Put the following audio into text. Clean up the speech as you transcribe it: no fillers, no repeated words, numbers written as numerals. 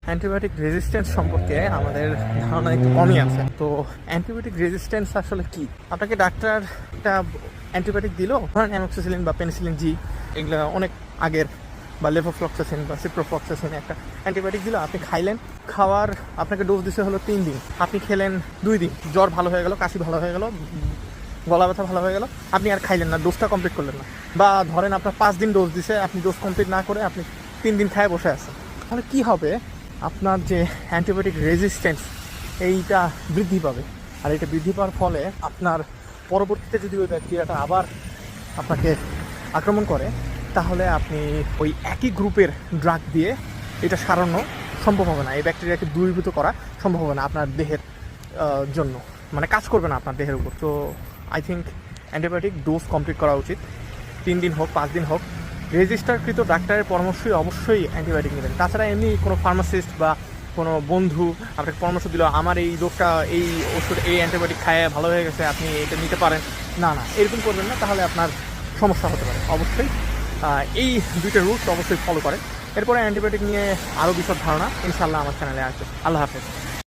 Antibiotic resistance সম্পর্কে আমাদের ধারণা একটু কমই আছে। তো অ্যান্টিবায়োটিক রেজিস্ট্যান্স আসলে কি? আপনাকে ডাক্তার একটা অ্যান্টিবায়োটিক দিল, ধরেন অ্যামোক্সিসিলিন বা পেনিসিলিন জি, এগুলো অনেক আগের, বা লেভোফ্লক্সাসিন বা সিপ্রোফ্লক্সাসিন একটা অ্যান্টিবায়োটিক দিল, আপনি খাইলেন। খাওয়ার আপনাকে ডোজ দিতে হলো 3 দিন, আপনি খেলেন 2 দিন, জ্বর ভালো হয়ে গেল, কাশি ভালো হয়ে গেল, গলা ব্যথা ভালো হয়ে গেল, আপনি আর খাইলেন না, ডোজটা কমপ্লিট করলেন না। বা ধরেন আপনার 5 দিন ডোজ দিছে, আপনি ডোজ কমপ্লিট না করে আপনি 3 দিন খায় বসে আছেন, তাহলে কী হবে? আপনার যে অ্যান্টিবায়োটিক রেজিস্ট্যান্স এইটা বৃদ্ধি পাবে। আর এটা বৃদ্ধি পাওয়ার ফলে আপনার পরবর্তীতে যদি ওই ব্যাকটেরিয়াটা আবার আপনাকে আক্রমণ করে, তাহলে আপনি ওই একই গ্রুপের ড্রাগ দিয়ে এটা সারানো সম্ভব হবে না, এই ব্যাকটেরিয়াকে দূরীভূত করা সম্ভব হবে না আপনার দেহের জন্য, মানে কাজ করবে না আপনার দেহের উপর। তো I think antibiotic dose complete করা উচিত, 3 দিন হোক 5 দিন হোক। রেজিস্টারকৃত ডাক্তারের পরামর্শই অবশ্যই অ্যান্টিবায়োটিক নেবেন। তাছাড়া এমনি কোনো ফার্মাসিস্ট বা কোনো বন্ধু আপনাকে পরামর্শ দিল, আমার এই রোগটা এই ওষুধ এই অ্যান্টিবায়োটিক খায় ভালো হয়ে গেছে, আপনি এটা নিতে পারেন, না না এরকম করবেন না, তাহলে আপনার সমস্যা হতে পারে। অবশ্যই এই দুইটা রুলস অবশ্যই ফলো করেন। এরপরে অ্যান্টিবায়োটিক নিয়ে আরও বিশদ ধারণা ইনশাআল্লাহ আমার চ্যানেলে আসবে। আল্লাহ হাফেজ।